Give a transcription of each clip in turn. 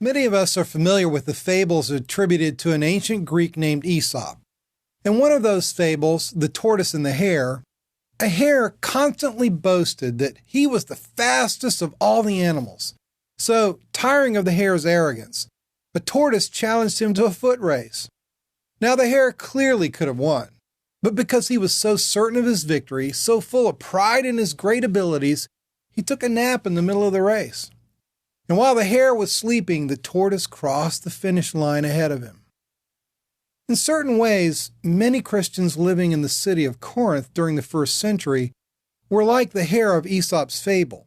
Many of us are familiar with the fables attributed to an ancient Greek named Aesop. In one of those fables, The Tortoise and the Hare, a hare constantly boasted that he was the fastest of all the animals. So, tiring of the hare's arrogance, the tortoise challenged him to a foot race. Now the hare clearly could have won, but because he was so certain of his victory, so full of pride in his great abilities, he took a nap in the middle of the race. And while the hare was sleeping, the tortoise crossed the finish line ahead of him. In certain ways, many Christians living in the city of Corinth during the first century were like the hare of Aesop's fable.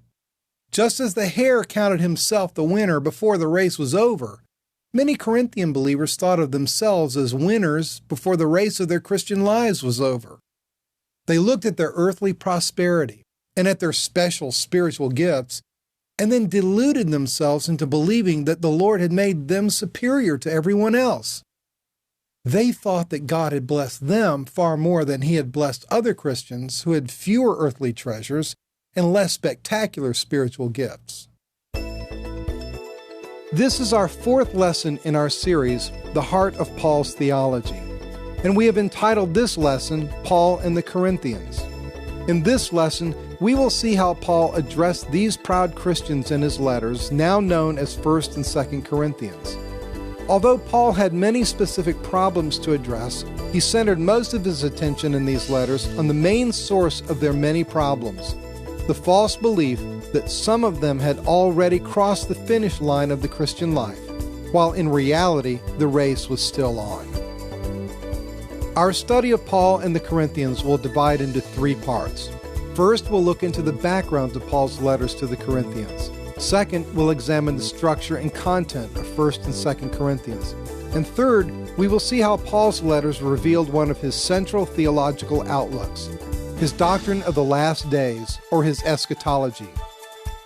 Just as the hare counted himself the winner before the race was over, many Corinthian believers thought of themselves as winners before the race of their Christian lives was over. They looked at their earthly prosperity and at their special spiritual gifts, and then deluded themselves into believing that the Lord had made them superior to everyone else. They thought that God had blessed them far more than He had blessed other Christians who had fewer earthly treasures and less spectacular spiritual gifts. This is our fourth lesson in our series, The Heart of Paul's Theology, and we have entitled this lesson, Paul and the Corinthians. In this lesson, we will see how Paul addressed these proud Christians in his letters, now known as 1st and 2nd Corinthians. Although Paul had many specific problems to address, he centered most of his attention in these letters on the main source of their many problems, the false belief that some of them had already crossed the finish line of the Christian life, while in reality the race was still on. Our study of Paul and the Corinthians will divide into three parts. First, we'll look into the background to Paul's letters to the Corinthians. Second, we'll examine the structure and content of 1st and 2nd Corinthians. And third, we will see how Paul's letters revealed one of his central theological outlooks, his doctrine of the last days, or his eschatology.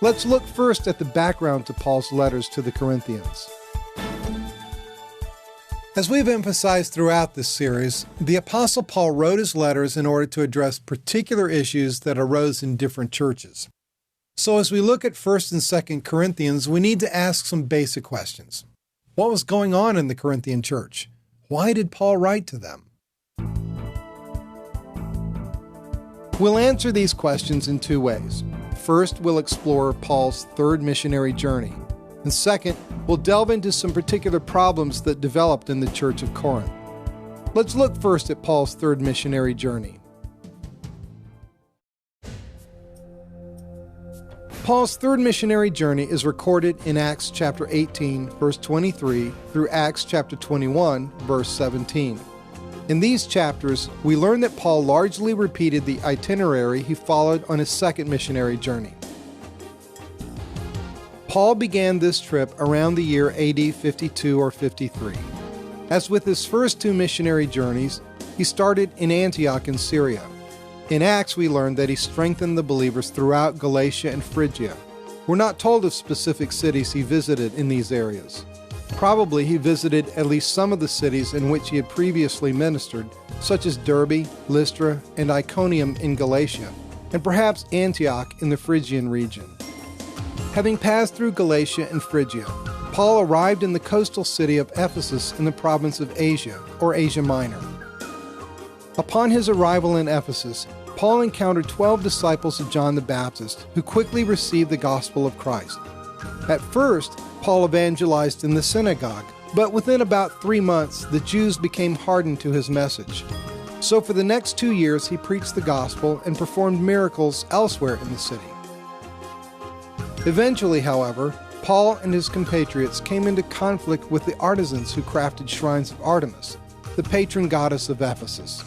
Let's look first at the background to Paul's letters to the Corinthians. As we've emphasized throughout this series, the Apostle Paul wrote his letters in order to address particular issues that arose in different churches. So as we look at 1st and 2nd Corinthians, we need to ask some basic questions. What was going on in the Corinthian church? Why did Paul write to them? We'll answer these questions in two ways. First, we'll explore Paul's third missionary journey. And second, we'll delve into some particular problems that developed in the church of Corinth. Let's look first at Paul's third missionary journey. Paul's third missionary journey is recorded in Acts chapter 18, verse 23, through Acts chapter 21, verse 17. In these chapters, we learn that Paul largely repeated the itinerary he followed on his second missionary journey. Paul began this trip around the year AD 52 or 53. As with his first two missionary journeys, he started in Antioch in Syria. In Acts, we learn that he strengthened the believers throughout Galatia and Phrygia. We're not told of specific cities he visited in these areas. Probably he visited at least some of the cities in which he had previously ministered, such as Derbe, Lystra, and Iconium in Galatia, and perhaps Antioch in the Phrygian region. Having passed through Galatia and Phrygia, Paul arrived in the coastal city of Ephesus in the province of Asia, or Asia Minor. Upon his arrival in Ephesus, Paul encountered 12 disciples of John the Baptist who quickly received the gospel of Christ. At first, Paul evangelized in the synagogue, but within about 3 months, the Jews became hardened to his message. So for the next 2 years, he preached the gospel and performed miracles elsewhere in the city. Eventually, however, Paul and his compatriots came into conflict with the artisans who crafted shrines of Artemis, the patron goddess of Ephesus.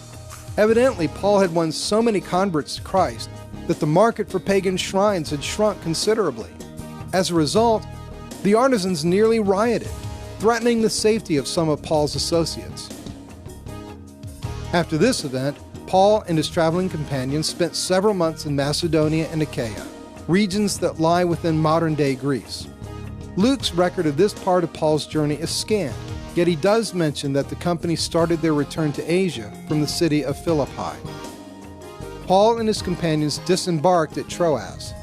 Evidently, Paul had won so many converts to Christ that the market for pagan shrines had shrunk considerably. As a result, the artisans nearly rioted, threatening the safety of some of Paul's associates. After this event, Paul and his traveling companions spent several months in Macedonia and Achaia, regions that lie within modern-day Greece. Luke's record of this part of Paul's journey is scant, yet he does mention that the company started their return to Asia from the city of Philippi. Paul and his companions disembarked at Troas.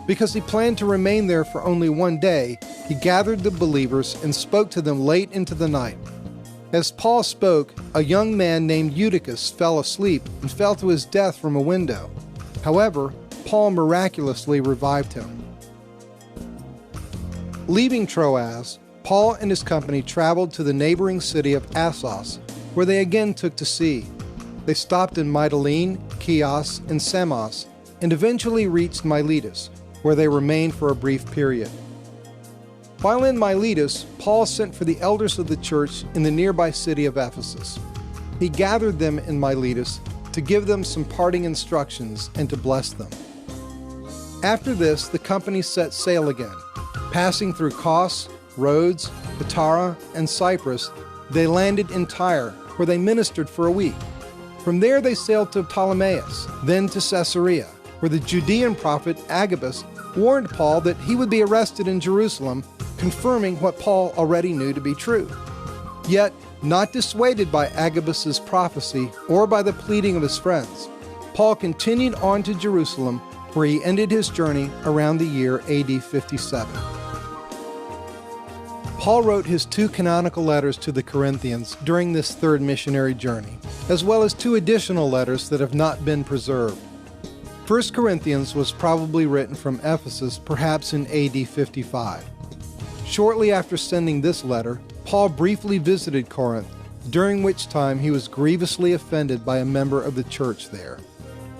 Because he planned to remain there for only 1 day, he gathered the believers and spoke to them late into the night. As Paul spoke, a young man named Eutychus fell asleep and fell to his death from a window. However, Paul miraculously revived him. Leaving Troas, Paul and his company traveled to the neighboring city of Assos, where they again took to sea. They stopped in Mytilene, Chios, and Samos, and eventually reached Miletus, where they remained for a brief period. While in Miletus, Paul sent for the elders of the church in the nearby city of Ephesus. He gathered them in Miletus to give them some parting instructions and to bless them. After this, the company set sail again. Passing through Kos, Rhodes, Patara, and Cyprus, they landed in Tyre, where they ministered for a week. From there they sailed to Ptolemais, then to Caesarea, where the Judean prophet Agabus warned Paul that he would be arrested in Jerusalem, confirming what Paul already knew to be true. Yet, not dissuaded by Agabus's prophecy or by the pleading of his friends, Paul continued on to Jerusalem, where he ended his journey around the year AD 57. Paul wrote his 2 canonical letters to the Corinthians during this third missionary journey, as well as 2 additional letters that have not been preserved. 1 Corinthians was probably written from Ephesus, perhaps in AD 55. Shortly after sending this letter, Paul briefly visited Corinth, during which time he was grievously offended by a member of the church there.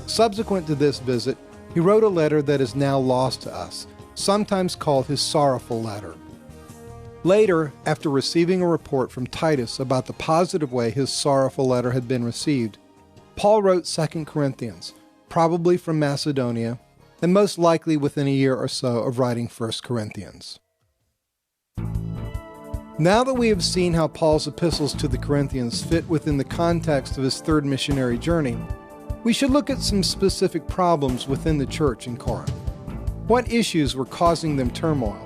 Subsequent to this visit, he wrote a letter that is now lost to us, sometimes called his sorrowful letter. Later, after receiving a report from Titus about the positive way his sorrowful letter had been received, Paul wrote 2 Corinthians, probably from Macedonia, and most likely within a year or so of writing 1 Corinthians. Now that we have seen how Paul's epistles to the Corinthians fit within the context of his third missionary journey, we should look at some specific problems within the church in Corinth. What issues were causing them turmoil?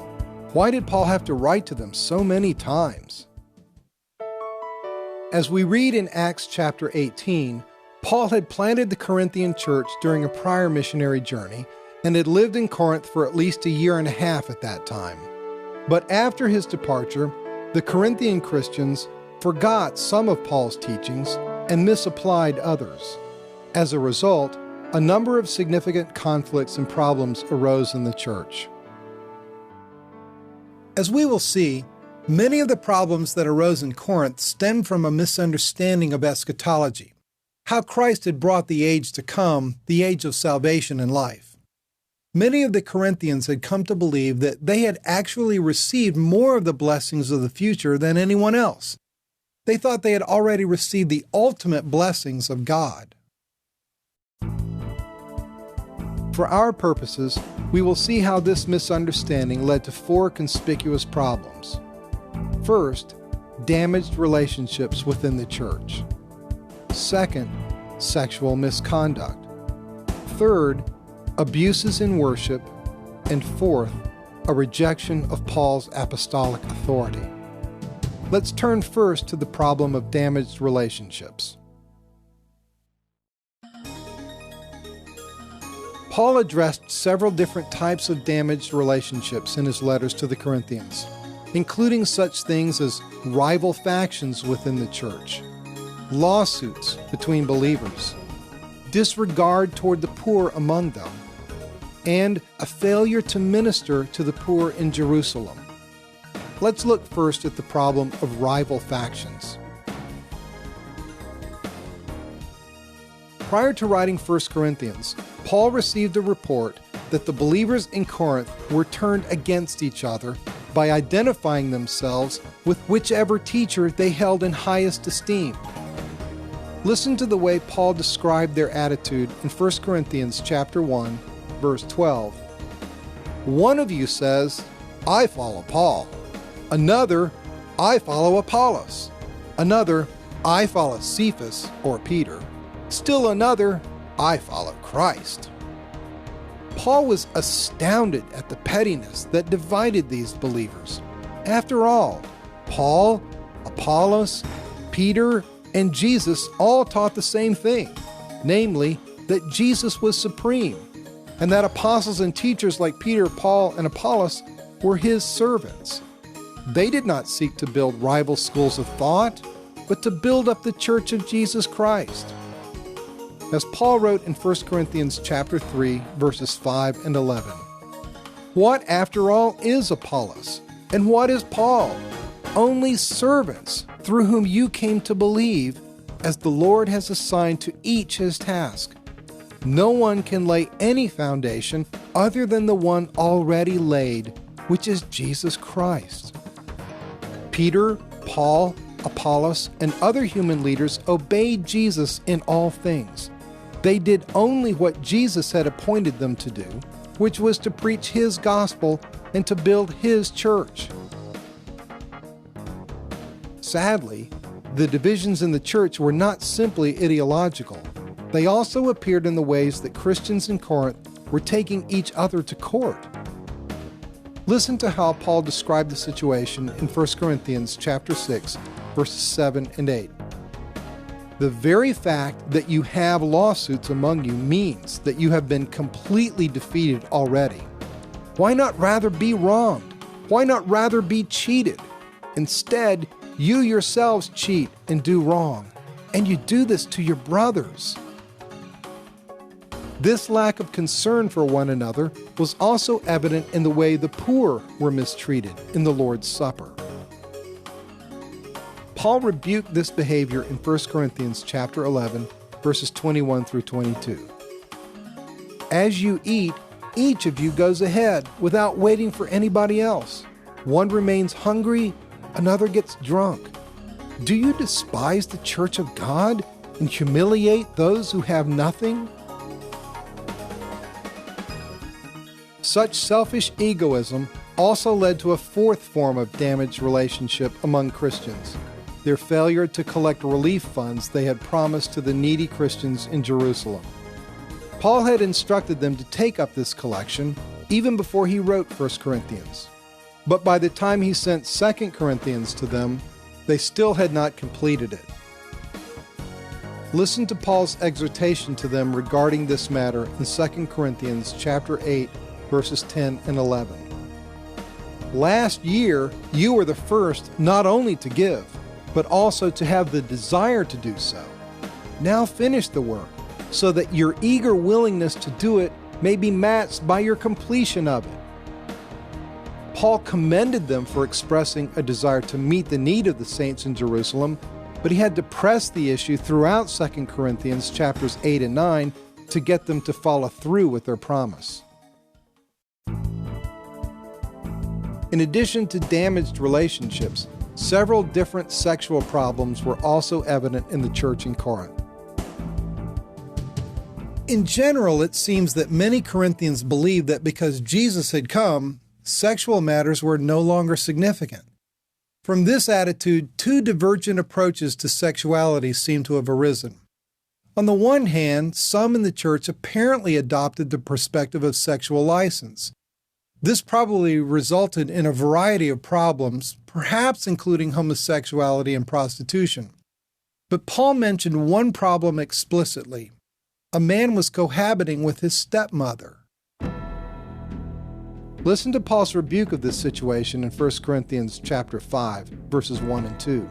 Why did Paul have to write to them so many times? As we read in Acts chapter 18, Paul had planted the Corinthian church during a prior missionary journey and had lived in Corinth for at least a year and a half at that time. But after his departure, the Corinthian Christians forgot some of Paul's teachings and misapplied others. As a result, a number of significant conflicts and problems arose in the church. As we will see, many of the problems that arose in Corinth stemmed from a misunderstanding of eschatology, how Christ had brought the age to come, the age of salvation and life. Many of the Corinthians had come to believe that they had actually received more of the blessings of the future than anyone else. They thought they had already received the ultimate blessings of God. For our purposes, we will see how this misunderstanding led to 4 conspicuous problems. First, damaged relationships within the church. Second, sexual misconduct. Third, abuses in worship. And fourth, a rejection of Paul's apostolic authority. Let's turn first to the problem of damaged relationships. Paul addressed several different types of damaged relationships in his letters to the Corinthians, including such things as rival factions within the church, lawsuits between believers, disregard toward the poor among them, and a failure to minister to the poor in Jerusalem. Let's look first at the problem of rival factions. Prior to writing 1 Corinthians, Paul received a report that the believers in Corinth were turned against each other by identifying themselves with whichever teacher they held in highest esteem. Listen to the way Paul described their attitude in 1 Corinthians chapter 1, verse 12. One of you says, "I follow Paul." Another, "I follow Apollos." Another, "I follow Cephas," or Peter. Still another, "I follow Christ." Paul was astounded at the pettiness that divided these believers. After all, Paul, Apollos, Peter, and Jesus all taught the same thing, namely, that Jesus was supreme, and that apostles and teachers like Peter, Paul, and Apollos were his servants. They did not seek to build rival schools of thought, but to build up the church of Jesus Christ. As Paul wrote in 1 Corinthians chapter 3, verses 5 and 11, "What, after all, is Apollos? And what is Paul? Only servants through whom you came to believe, as the Lord has assigned to each his task. No one can lay any foundation other than the one already laid, which is Jesus Christ." Peter, Paul, Apollos, and other human leaders obeyed Jesus in all things. They did only what Jesus had appointed them to do, which was to preach his gospel and to build his church. Sadly, the divisions in the church were not simply ideological. They also appeared in the ways that Christians in Corinth were taking each other to court. Listen to how Paul described the situation in 1 Corinthians chapter 6, verses 7 and 8. "The very fact that you have lawsuits among you means that you have been completely defeated already. Why not rather be wronged? Why not rather be cheated? Instead, you yourselves cheat and do wrong, and you do this to your brothers." This lack of concern for one another was also evident in the way the poor were mistreated in the Lord's Supper. Paul rebuked this behavior in 1 Corinthians chapter 11, verses 21 through 22. "As you eat, each of you goes ahead without waiting for anybody else. One remains hungry, another gets drunk. Do you despise the church of God and humiliate those who have nothing?" Such selfish egoism also led to a fourth form of damaged relationship among Christians: their failure to collect relief funds they had promised to the needy Christians in Jerusalem. Paul had instructed them to take up this collection even before he wrote 1 Corinthians. But by the time he sent 2 Corinthians to them, they still had not completed it. Listen to Paul's exhortation to them regarding this matter in 2 Corinthians chapter 8, verses 10 and 11. "Last year you were the first not only to give, but also to have the desire to do so. Now finish the work, so that your eager willingness to do it may be matched by your completion of it." Paul commended them for expressing a desire to meet the need of the saints in Jerusalem, but he had to press the issue throughout 2 Corinthians chapters 8 and 9 to get them to follow through with their promise. In addition to damaged relationships, several different sexual problems were also evident in the church in Corinth. In general, it seems that many Corinthians believed that because Jesus had come, sexual matters were no longer significant. From this attitude, two divergent approaches to sexuality seem to have arisen. On the one hand, some in the church apparently adopted the perspective of sexual license. This probably resulted in a variety of problems, perhaps including homosexuality and prostitution. But Paul mentioned one problem explicitly. A man was cohabiting with his stepmother. Listen to Paul's rebuke of this situation in 1 Corinthians chapter 5, verses 1 and 2.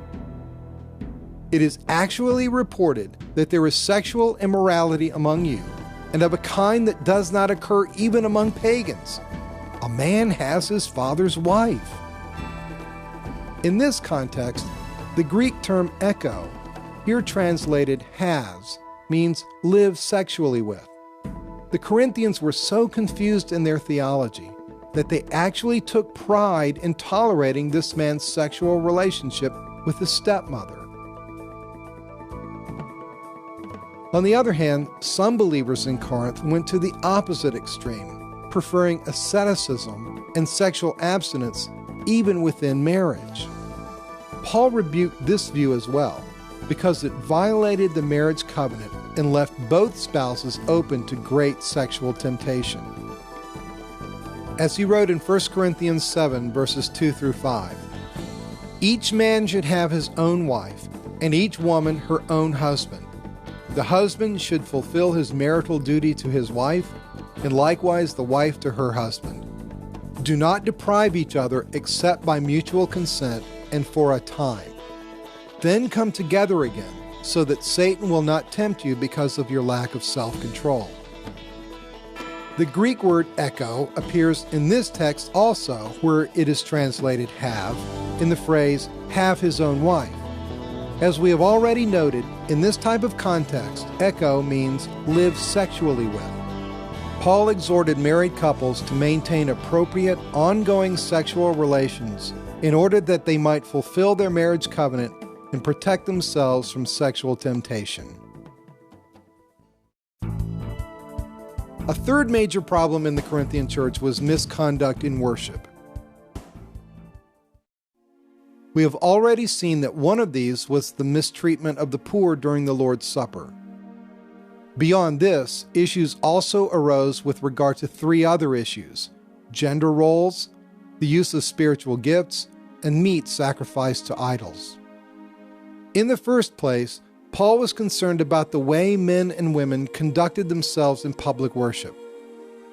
"It is actually reported that there is sexual immorality among you, and of a kind that does not occur even among pagans. A man has his father's wife." In this context, the Greek term echo, here translated has, means live sexually with. The Corinthians were so confused in their theology that they actually took pride in tolerating this man's sexual relationship with his stepmother. On the other hand, some believers in Corinth went to the opposite extreme, preferring asceticism and sexual abstinence even within marriage. Paul rebuked this view as well, because it violated the marriage covenant and left both spouses open to great sexual temptation. As he wrote in 1 Corinthians 7, verses 2 through 5, "Each man should have his own wife, and each woman her own husband. The husband should fulfill his marital duty to his wife, and likewise the wife to her husband. Do not deprive each other except by mutual consent and for a time. Then come together again, so that Satan will not tempt you because of your lack of self-control. The Greek word echo appears in this text also, where it is translated have, in the phrase, have his own wife. As we have already noted, in this type of context, echo means live sexually with. Paul exhorted married couples to maintain appropriate, ongoing sexual relations in order that they might fulfill their marriage covenant and protect themselves from sexual temptation. A third major problem in the Corinthian church was misconduct in worship. We have already seen that one of these was the mistreatment of the poor during the Lord's Supper. Beyond this, issues also arose with regard to three other issues: gender roles, the use of spiritual gifts, and meat sacrificed to idols. In the first place, Paul was concerned about the way men and women conducted themselves in public worship.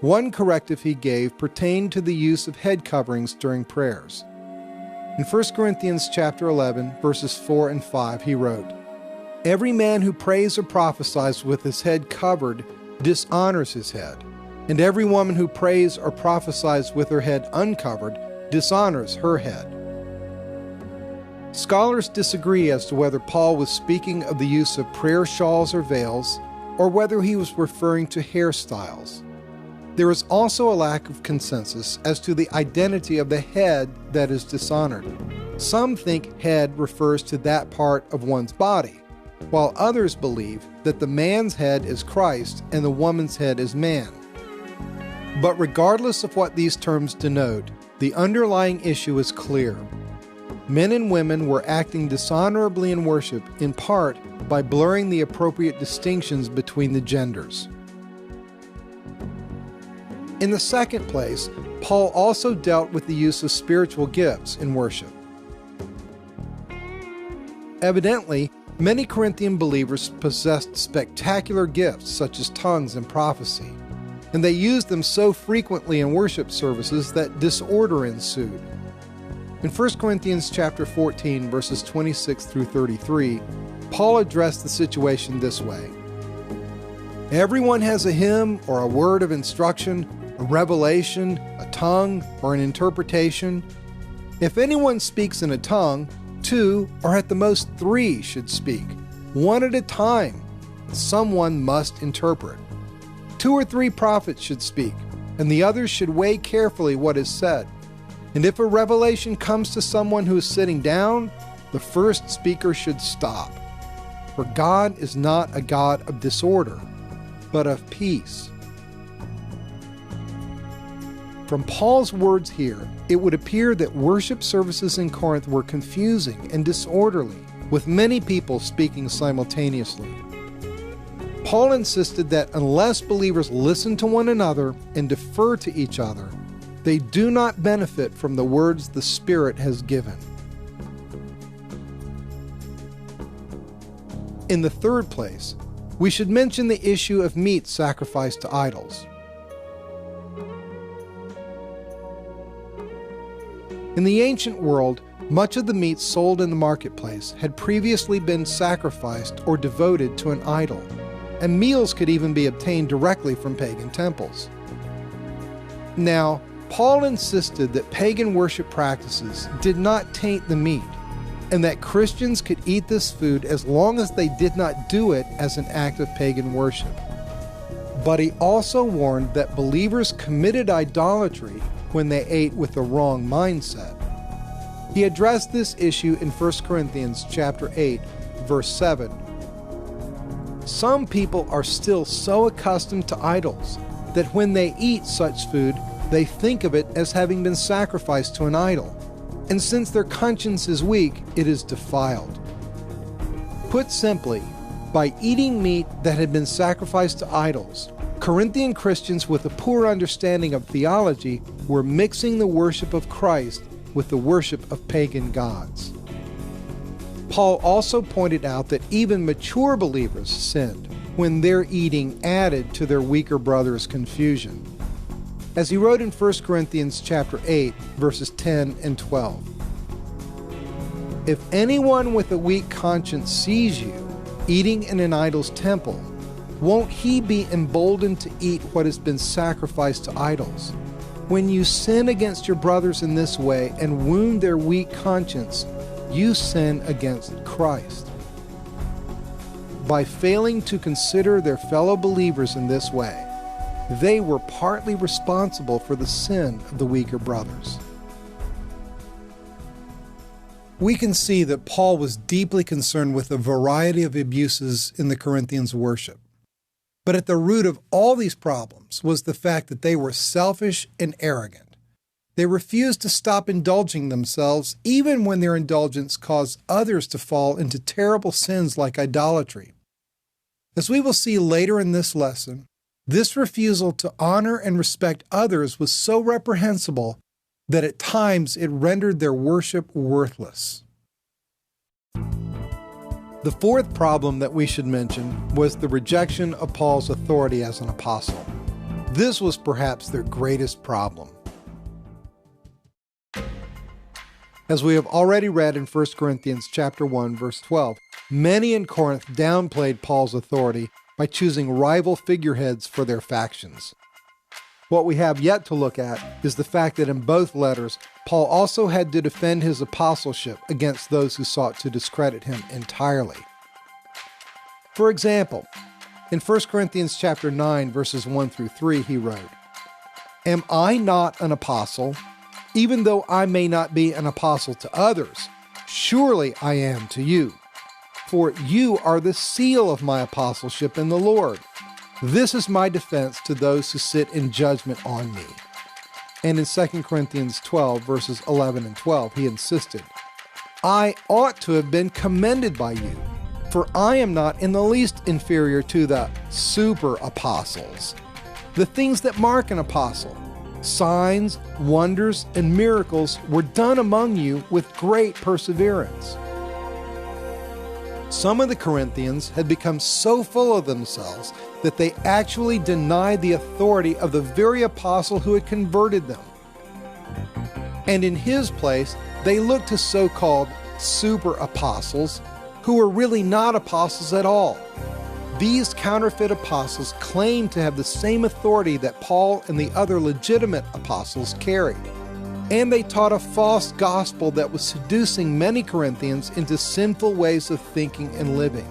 One corrective he gave pertained to the use of head coverings during prayers. In 1 Corinthians chapter 11, verses 4 and 5, he wrote, "Every man who prays or prophesies with his head covered dishonors his head, and every woman who prays or prophesies with her head uncovered dishonors her head." Scholars disagree as to whether Paul was speaking of the use of prayer shawls or veils, or whether he was referring to hairstyles. There is also a lack of consensus as to the identity of the head that is dishonored. Some think head refers to that part of one's body, while others believe that the man's head is Christ and the woman's head is man. But regardless of what these terms denote, the underlying issue is clear. Men and women were acting dishonorably in worship, in part by blurring the appropriate distinctions between the genders. In the second place, Paul also dealt with the use of spiritual gifts in worship. Evidently, many Corinthian believers possessed spectacular gifts such as tongues and prophecy, and they used them so frequently in worship services that disorder ensued. In 1 Corinthians chapter 14, verses 26 through 33, Paul addressed the situation this way: "Everyone has a hymn or a word of instruction, a revelation, a tongue, or an interpretation. If anyone speaks in a tongue, 2 or at the most 3 should speak, one at a time. Someone must interpret. 2 or 3 prophets should speak, and the others should weigh carefully what is said. And if a revelation comes to someone who is sitting down, the first speaker should stop. For God is not a God of disorder, but of peace." From Paul's words here, it would appear that worship services in Corinth were confusing and disorderly, with many people speaking simultaneously. Paul insisted that unless believers listen to one another and defer to each other, they do not benefit from the words the Spirit has given. In the third place, we should mention the issue of meat sacrificed to idols. In the ancient world, much of the meat sold in the marketplace had previously been sacrificed or devoted to an idol, and meals could even be obtained directly from pagan temples. Now, Paul insisted that pagan worship practices did not taint the meat, and that Christians could eat this food as long as they did not do it as an act of pagan worship. But he also warned that believers committed idolatry when they ate with the wrong mindset. He addressed this issue in 1 Corinthians chapter 8, verse 7. "Some people are still so accustomed to idols that when they eat such food, they think of it as having been sacrificed to an idol, and since their conscience is weak, it is defiled." Put simply, by eating meat that had been sacrificed to idols, Corinthian Christians with a poor understanding of theology were mixing the worship of Christ with the worship of pagan gods. Paul also pointed out that even mature believers sinned when their eating added to their weaker brothers' confusion. as he wrote in 1 Corinthians chapter 8, verses 10 and 12. If anyone with a weak conscience sees you eating in an idol's temple, won't he be emboldened to eat what has been sacrificed to idols? When you sin against your brothers in this way and wound their weak conscience, you sin against Christ. By failing to consider their fellow believers in this way, they were partly responsible for the sin of the weaker brothers. We can see that Paul was deeply concerned with a variety of abuses in the Corinthians' worship. But at the root of all these problems was the fact that they were selfish and arrogant. They refused to stop indulging themselves even when their indulgence caused others to fall into terrible sins like idolatry. As we will see later in this lesson, this refusal to honor and respect others was so reprehensible that at times it rendered their worship worthless. The fourth problem that we should mention was the rejection of Paul's authority as an apostle. This was perhaps their greatest problem. As we have already read in 1 Corinthians chapter 1, verse 12, many in Corinth downplayed Paul's authority by choosing rival figureheads for their factions. What we have yet to look at is the fact that in both letters, Paul also had to defend his apostleship against those who sought to discredit him entirely. For example, in 1 Corinthians chapter 9, verses 1 through 3, he wrote, "Am I not an apostle? Even though I may not be an apostle to others, surely I am to you. For you are the seal of my apostleship in the Lord. This is my defense to those who sit in judgment on me." And in 2 Corinthians 12, verses 11 and 12, he insisted, "I ought to have been commended by you, for I am not in the least inferior to the super apostles. The things that mark an apostle, signs, wonders, and miracles were done among you with great perseverance." Some of the Corinthians had become so full of themselves that they actually denied the authority of the very apostle who had converted them. And in his place, they looked to so-called super apostles who were really not apostles at all. These counterfeit apostles claimed to have the same authority that Paul and the other legitimate apostles carried. And they taught a false gospel that was seducing many Corinthians into sinful ways of thinking and living.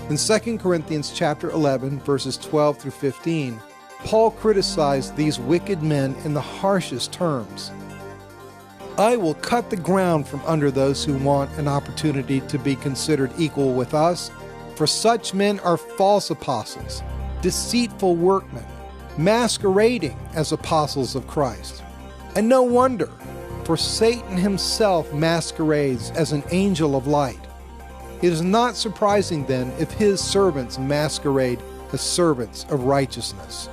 In 2 Corinthians chapter 11, verses 12 through 15, Paul criticized these wicked men in the harshest terms. "I will cut the ground from under those who want an opportunity to be considered equal with us, for such men are false apostles, deceitful workmen, masquerading as apostles of Christ. And no wonder, for Satan himself masquerades as an angel of light. It is not surprising then if his servants masquerade as servants of righteousness."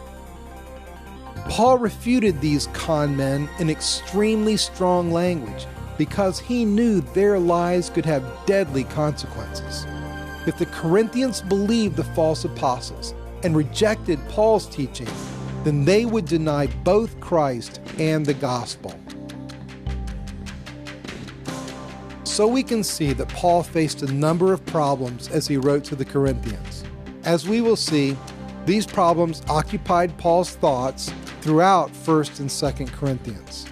Paul refuted these con men in extremely strong language because he knew their lies could have deadly consequences. If the Corinthians believed the false apostles and rejected Paul's teaching, then they would deny both Christ and the gospel. So we can see that Paul faced a number of problems as he wrote to the Corinthians. As we will see, these problems occupied Paul's thoughts throughout 1st and 2nd Corinthians.